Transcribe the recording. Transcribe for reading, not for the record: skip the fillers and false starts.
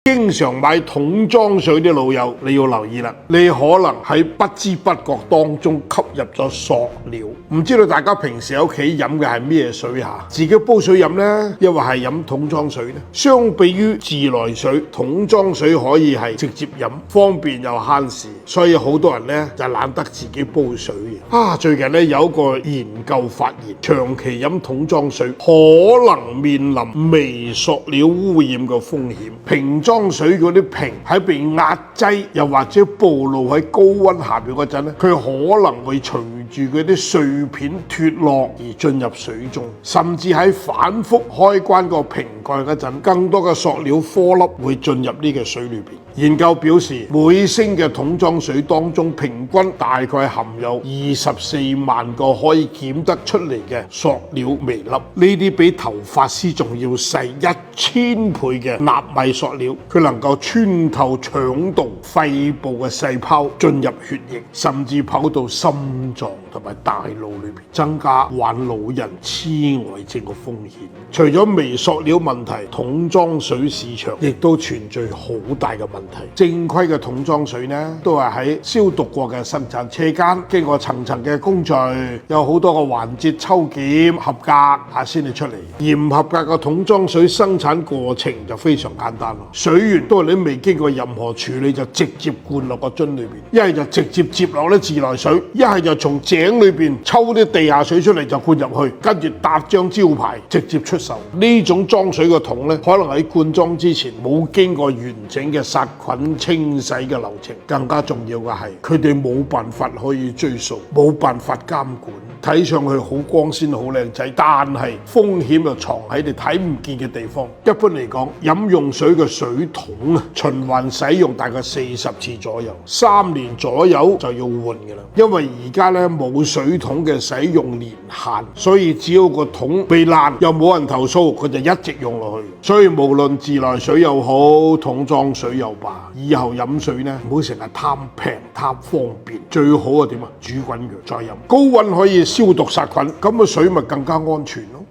經常買桶裝水啲老友，你要留意啦，你可能喺不知不覺當中吸入咗塑料。唔知道大家平時喺屋企飲嘅係咩水嚇？自己煲水飲呢，抑或係飲桶裝水呢？相比於自來水，桶裝水可以係直接飲，方便又慳時，所以好多人呢就懶得自己煲水嘅。最近呢有一個研究發現，長期飲桶裝水可能面臨微塑料污染嘅風險。瓶裝水嗰啲瓶喺被壓擠，又或者暴露喺高溫下邊嗰陣咧，佢可能會隨住嗰啲碎片脫落而進入水中，甚至喺反覆開關個瓶蓋嗰陣，更多嘅塑料顆粒會進入呢個水裏邊。研究表示，每升嘅桶裝水當中，平均大概含有24萬個可以檢得出嚟嘅塑料微粒，呢啲比頭髮絲仲要細1000倍嘅納米塑料，佢能夠穿透腸道、肺部嘅細胞，進入血液，甚至跑到心臟同埋大腦裏邊，增加患老人痴呆症嘅風險。除咗微塑料問題，桶裝水市場亦都存在好大嘅問題。正規嘅桶裝水呢，都係喺消毒過嘅生產車間，經過層層嘅工序，有好多個環節抽檢合格先至出嚟。而唔合格嘅桶裝水生產過程就非常簡單咯，水源都係你未經過任何處理就直接灌落個樽裏邊，一係就直接接落啲自來水，一係就從井裏邊抽啲地下水出嚟就灌入去，跟住搭張招牌直接出售。呢種裝水嘅桶呢，可能喺灌裝之前冇經過完整嘅殺菌清洗嘅流程，更加重要嘅係佢哋冇辦法可以追溯，冇辦法監管，睇上去好光鮮好靚仔，但係風險就藏喺你睇唔見嘅地方。一般嚟講，飲用水嘅水桶循環使用大概40次左右，3年左右就要換嘅啦。因為而家咧冇水桶嘅使用年限，所以只要個桶被爛又冇人投訴，佢就一直用落去。所以無論自來水又好，桶裝水又罷，以後飲水呢，唔好成日貪平貪方便，最好啊點啊煮滾佢再飲，高溫可以消毒殺菌，咁個水咪更加安全咯。